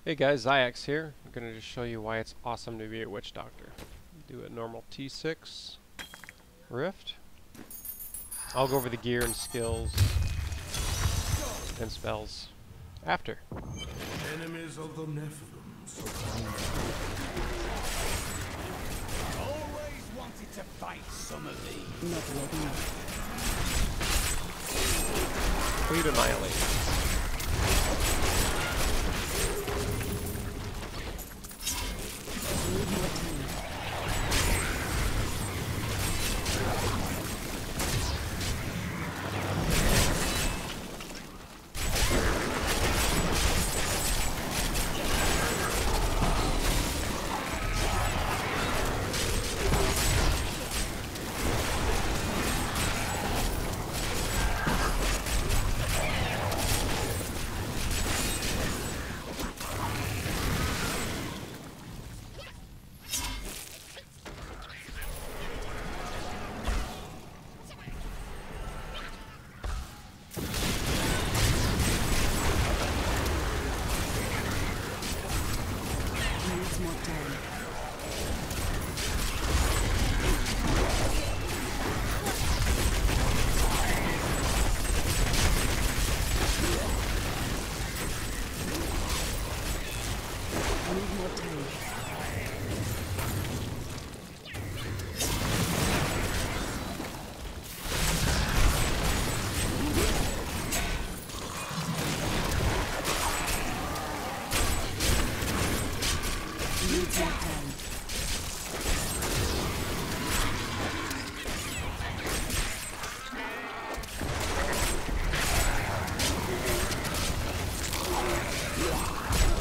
Hey guys, Zyax here. I'm going to just show you why it's awesome to be a witch doctor. Do a normal T6 rift. I'll go over the gear and skills and spells after. Enemies of the Nephilim always wanted to fight some of these. Not ready. Fleet annihilation.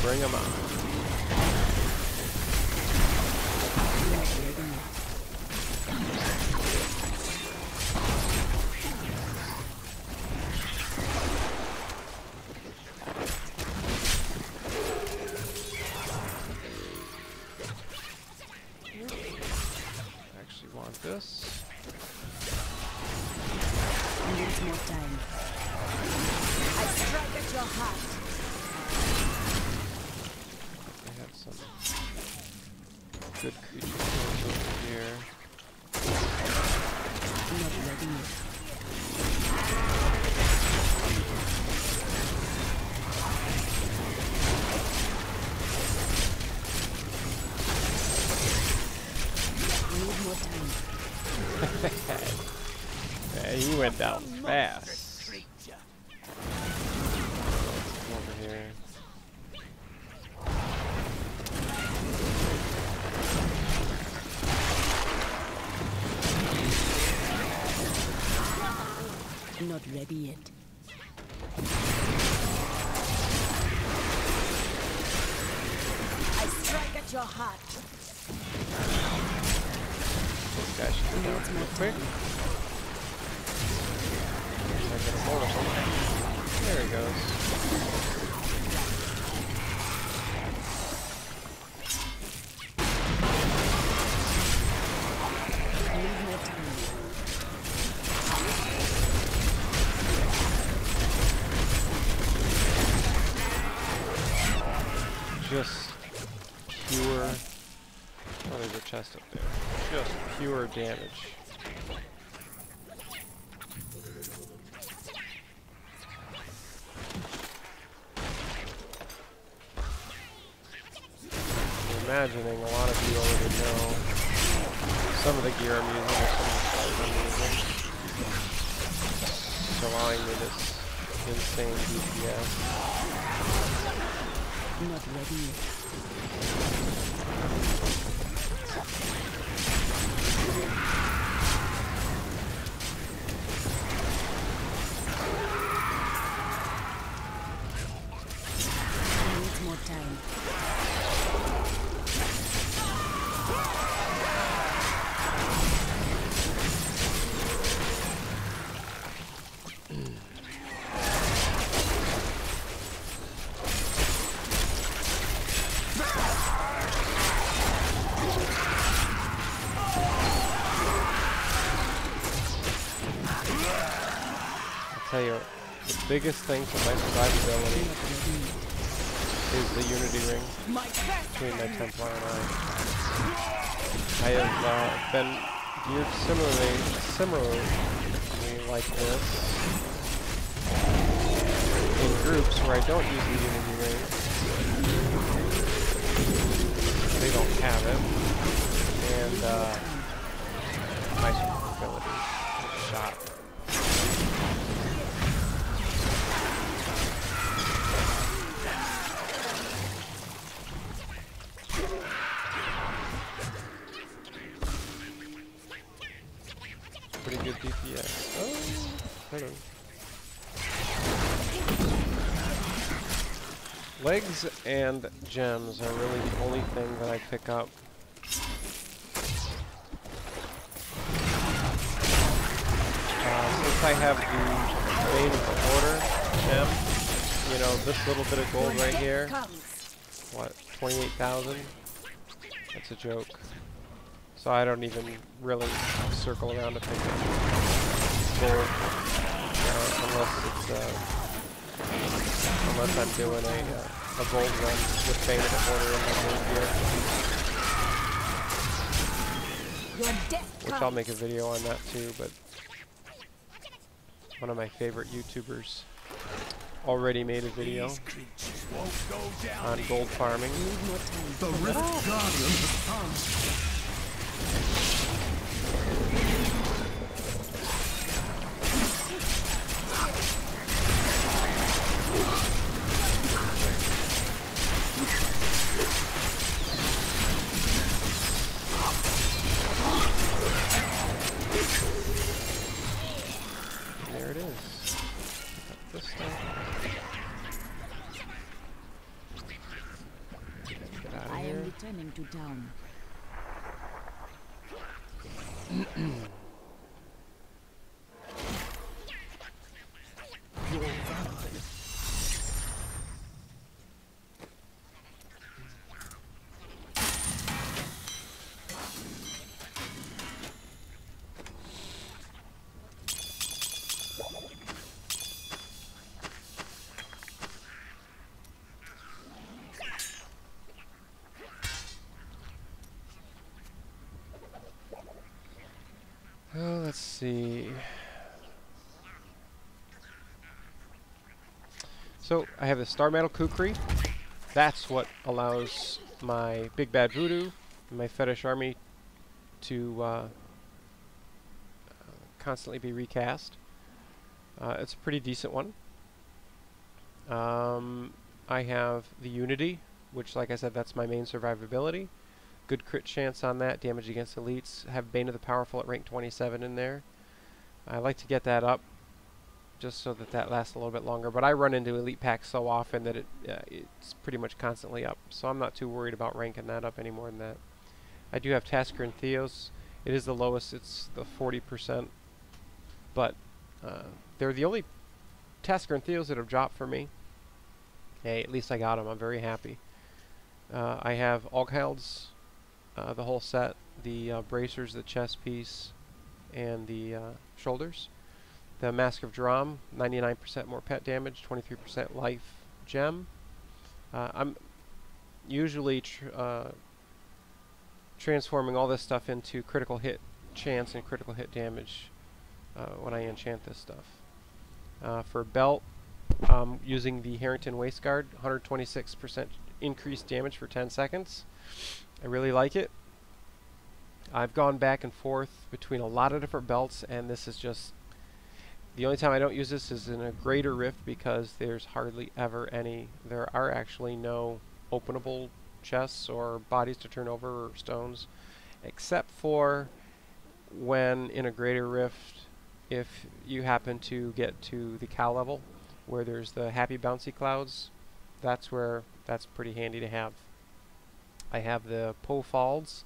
Bring them up. Actually want this. Needs more time. I strike at your heart. Good creature over here. Not ready yet. Need more time. Yeah, he went down fast. Over here. Not ready yet. I strike at your heart. This guy should go down real quick. I get a hold of him. There he goes. Just pure. Oh, there's a chest up there. Just pure damage. I'm imagining a lot of you already know some of the gear I'm using or some of the spells I'm using. It's allowing me this insane DPS. Not ready yet. Needs more time. Tell you, the biggest thing for my survivability is the Unity ring between my Templar and I have been geared similarly like this in groups where I don't use the Unity ring. They don't have it, and my survivability is shot. Pretty good DPS. Oh, hello. Legs and gems are really the only thing that I pick up. Since I have the Bane of the Order gem, you know, this little bit of gold right here, what, 28,000? That's a joke. So I don't even really circle around to pick up gold unless I'm doing a gold run with Bane of the Order in my gold gear. Which I'll make a video on that too, but one of my favorite YouTubers already made a video on gold farming. The Rift Guardian has come. There it is. Pick up this stuff. Get out of I here. am returning to town. Your valor. Oh, let's see. So I have the Star Metal Kukri. That's what allows my Big Bad Voodoo and my Fetish Army to constantly be recast. It's a pretty decent one. I have the Unity, which, like I said, that's my main survivability. Good crit chance on that, damage against elites. Have Bane of the Powerful at rank 27 in there. I like to get that up just so that that lasts a little bit longer, but I run into elite packs so often that it's pretty much constantly up, so I'm not too worried about ranking that up any more than that. I do have Tasker and Theos. It is the lowest, it's the 40%, but they're the only Tasker and Theos that have dropped for me. Hey, at least I got them. I'm very happy. I have Alghald's, the whole set, the bracers, the chest piece, and the shoulders. The Mask of Drum, 99% more pet damage, 23% life gem. I'm usually transforming all this stuff into critical hit chance and critical hit damage when I enchant this stuff. For belt, using the Harrington Waistguard, 126% increased damage for 10 seconds. I really like it. I've gone back and forth between a lot of different belts, and this is just the only time I don't use this is in a greater rift because there's hardly ever any. There are actually no openable chests or bodies to turn over or stones, except for when in a greater rift, if you happen to get to the cow level where there's the happy bouncy clouds, that's where that's pretty handy to have. I have the Po Falls.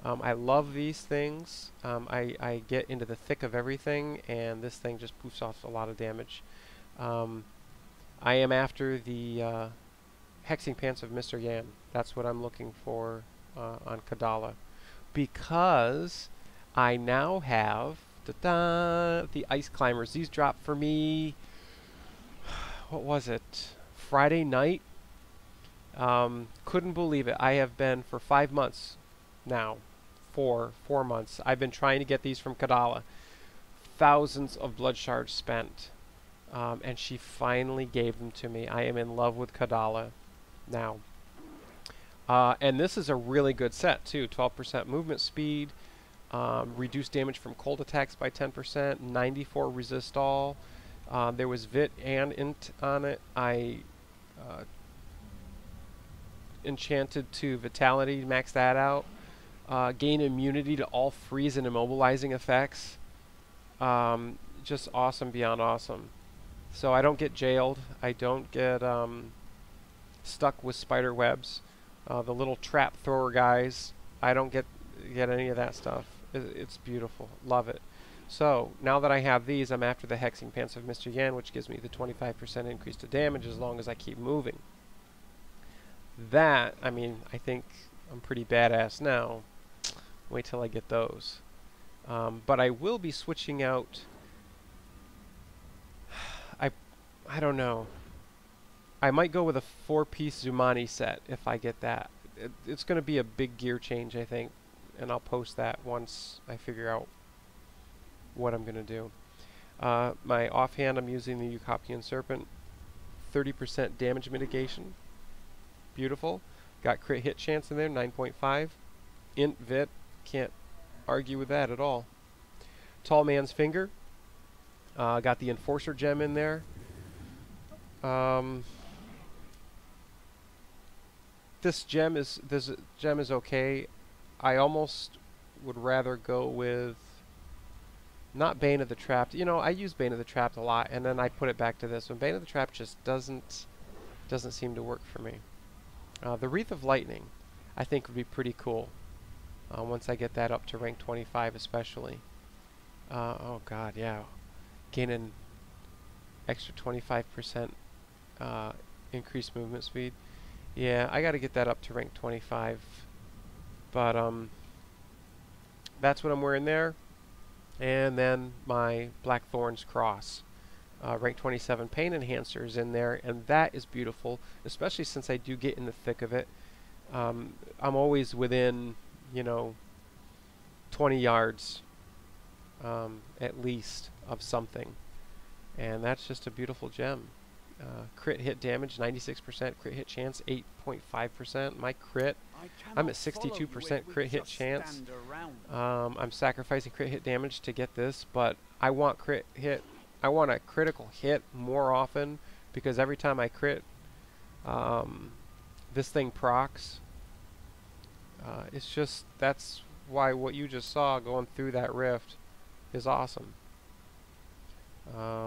I love these things. I get into the thick of everything, and this thing just poofs off a lot of damage. I am after the Hexing Pants of Mr. Yan. That's what I'm looking for on Kadala, because I now have the Ice Climbers. These dropped for me, what was it, Friday night? Couldn't believe it. I have been for 5 months now, 4 months. I've been trying to get these from Kadala. Thousands of blood shards spent, and she finally gave them to me. I am in love with Kadala now. And this is a really good set too. 12% movement speed, reduced damage from cold attacks by 10%, 94 resist all. There was Vit and Int on it. I enchanted to Vitality, max that out. Gain immunity to all freeze and immobilizing effects. Just awesome beyond awesome. So I don't get jailed. I don't get stuck with spider webs. The little trap thrower guys, I don't get any of that stuff. It's beautiful. Love it. So now that I have these, I'm after the Hexing Pants of Mr. Yan, which gives me the 25% increase to damage as long as I keep moving. That, I mean, I think I'm pretty badass now. Wait till I get those. But I will be switching out. I don't know. I might go with a 4-piece Zumani set if I get that. It's going to be a big gear change, I think, and I'll post that once I figure out what I'm going to do. My offhand, I'm using the Eucopian Serpent. 30% damage mitigation. Beautiful. Got crit hit chance in there, 9.5. Int Vit, can't argue with that at all. Tall Man's Finger. Got the Enforcer gem in there. This gem is okay. I almost would rather go with not Bane of the Trapped. You know, I use Bane of the Trapped a lot, and then I put it back to this one. Bane of the Trapped just doesn't seem to work for me. The Wreath of Lightning, I think, would be pretty cool once I get that up to rank 25, especially. Oh God, yeah, gaining extra 25% increased movement speed. Yeah, I got to get that up to rank 25. But that's what I'm wearing there. And then my Blackthorn's Cross. Rank 27 Pain Enhancer is in there, and that is beautiful, especially since I do get in the thick of it. I'm always within, 20 yards at least of something. And that's just a beautiful gem. Crit hit damage, 96% crit hit chance, 8.5%. My crit, I'm at 62% crit hit chance. I'm sacrificing crit hit damage to get this, but I want crit hit. I want a critical hit more often, because every time I crit, this thing procs. It's just, that's why what you just saw going through that rift is awesome.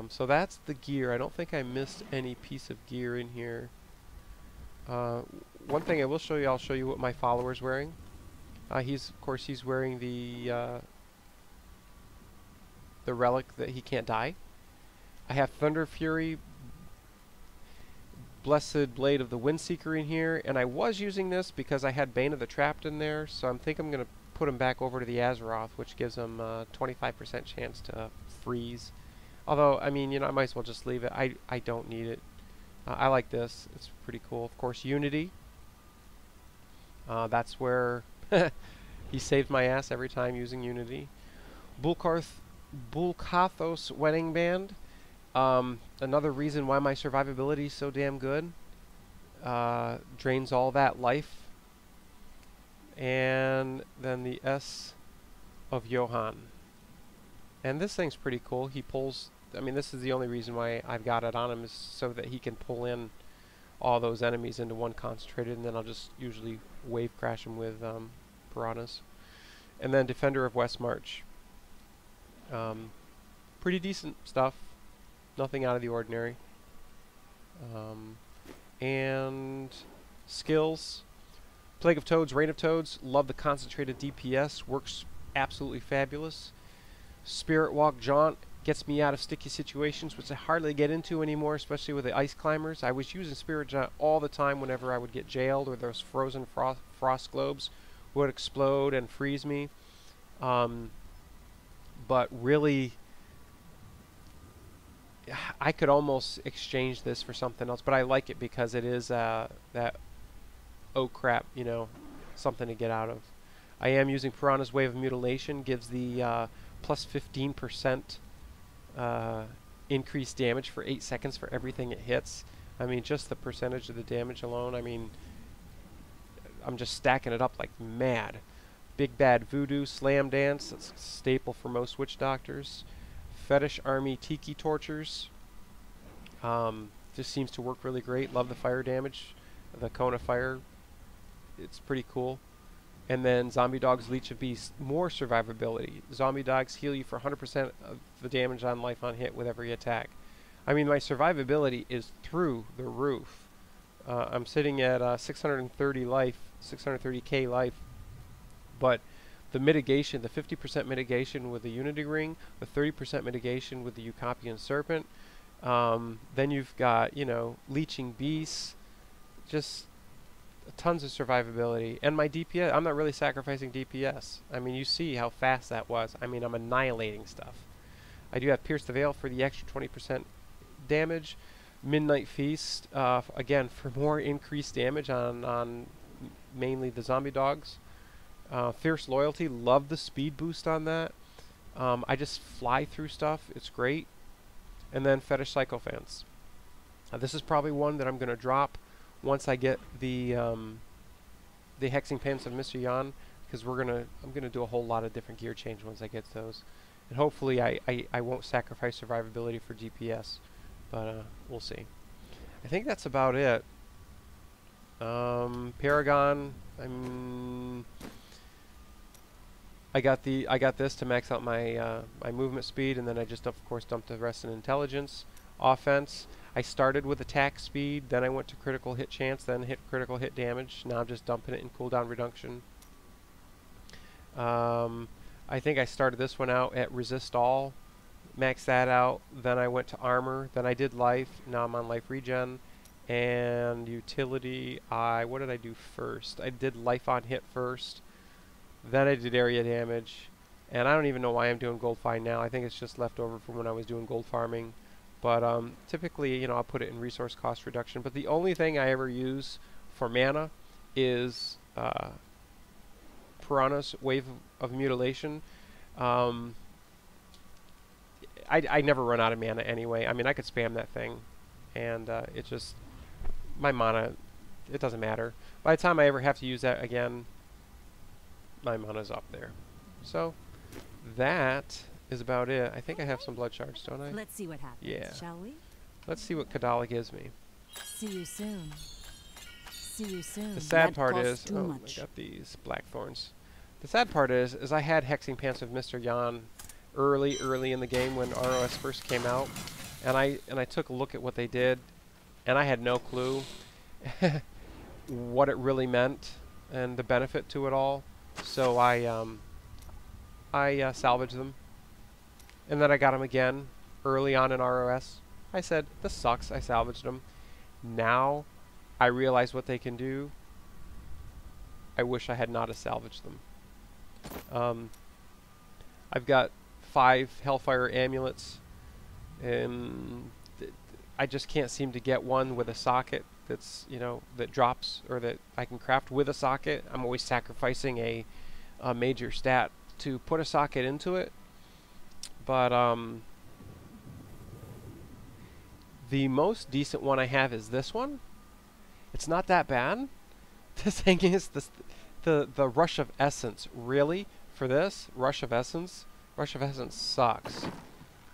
So that's the gear. I don't think I missed any piece of gear in here. One thing I will show you, I'll show you what my follower's wearing. Of course, he's wearing the relic that he can't die. I have Thunder Fury, Blessed Blade of the Windseeker in here, and I was using this because I had Bane of the Trapped in there, so I think I'm going to put him back over to the Azeroth, which gives him a 25% chance to freeze. Although, I mean, I might as well just leave it. I don't need it. I like this. It's pretty cool. Of course, Unity. That's where he saved my ass every time using Unity. Bulkathos Wedding Band. Another reason why my survivability is so damn good. Drains all that life. And then the S of Johann. And this thing's pretty cool. He pulls, I mean, this is the only reason why I've got it on him, is so that he can pull in all those enemies into one concentrated, and then I'll just usually wave crash them with piranhas. And then Defender of West March. Pretty decent stuff. Nothing out of the ordinary. And skills. Plague of Toads, Reign of Toads. Love the concentrated DPS. Works absolutely fabulous. Spirit Walk Jaunt gets me out of sticky situations, which I hardly get into anymore, especially with the ice climbers. I was using Spirit Jaunt all the time whenever I would get jailed, or those frozen frost globes would explode and freeze me. But really, I could almost exchange this for something else, but I like it because it is that oh crap, you know, something to get out of. I am using Piranha's Wave of Mutilation, gives the plus 15% increased damage for 8 seconds for everything it hits. I mean, just the percentage of the damage alone, I mean, I'm just stacking it up like mad. Big Bad Voodoo, Slam Dance, that's a staple for most witch doctors. Fetish Army Tiki Tortures. Just seems to work really great. Love the fire damage. The cone of fire, it's pretty cool. And then Zombie Dog's Leech of Beast, more survivability. Zombie Dogs heal you for 100% of the damage on life on hit with every attack. I mean, my survivability is through the roof. I'm sitting at 630 life, 630k life, but the mitigation, the 50% mitigation with the Unity Ring, the 30% mitigation with the Eucopian Serpent, then you've got, you know, Leeching Beasts, just tons of survivability. And my DPS, I'm not really sacrificing DPS. I mean, you see how fast that was. I mean, I'm annihilating stuff. I do have Pierce the Veil for the extra 20% damage. Midnight Feast, again, for more increased damage on mainly the zombie dogs. Fierce Loyalty, love the speed boost on that. I just fly through stuff. It's great. And then Fetish Sycophants. This is probably one that I'm going to drop once I get the Hexing Pants of Mr. Yan, because I'm gonna do a whole lot of different gear change once I get those, and hopefully I won't sacrifice survivability for DPS, but we'll see. I think that's about it. Paragon, I got this to max out my my movement speed, and then I just of course dumped the rest in intelligence. Offense, I started with attack speed, then I went to critical hit chance, then hit critical hit damage. Now I'm just dumping it in cooldown reduction. I think I started this one out at resist all, maxed that out, then I went to armor, then I did life, now I'm on life regen, and utility, what did I do first? I did life on hit first, then I did area damage, and I don't even know why I'm doing gold find now. I think it's just left over from when I was doing gold farming. But typically, you know, I'll put it in resource cost reduction. But the only thing I ever use for mana is Piranha's Wave of Mutilation. I never run out of mana anyway. I mean, I could spam that thing, and it just, my mana, it doesn't matter. By the time I ever have to use that again, my mana's up there. So that is about it. I think I have some blood shards, don't I? Let's see what happens, yeah. Shall we? Let's see what Kadala gives me. See you soon. See you soon. The sad That part is, costs too oh, much. I got these blackthorns. The sad part is I had Hexing Pants of Mr. Yan early in the game when ROS first came out, and I took a look at what they did, and I had no clue what it really meant and the benefit to it all. So I salvaged them. And then I got them again early on in ROS. I said, this sucks. I salvaged them. Now I realize what they can do. I wish I had not have salvaged them. I've got 5 Hellfire Amulets, and I just can't seem to get one with a socket that's, you know, that drops, or that I can craft with a socket. I'm always sacrificing a major stat to put a socket into it. But the most decent one I have is this one. It's not that bad. The thing is, the Rush of Essence, really, for this, Rush of Essence sucks.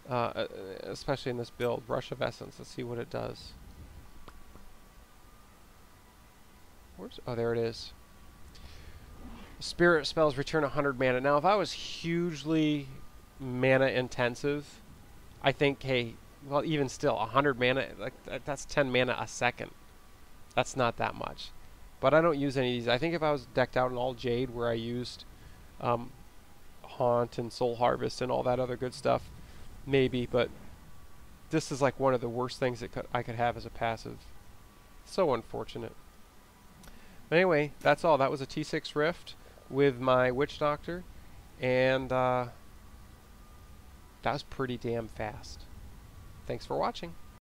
Especially in this build, Rush of Essence. Let's see what it does. Oh, there it is. Spirit spells return 100 mana. Now, if I was hugely mana intensive, I think, hey, well, even still, 100 mana, like that's 10 mana a second. That's not that much. But I don't use any of these. I think if I was decked out in all Jade, where I used Haunt and Soul Harvest and all that other good stuff, maybe. But this is like one of the worst things that I could have as a passive. So unfortunate. But anyway, that's all. That was a T6 Rift with my Witch Doctor, and that was pretty damn fast. Thanks for watching.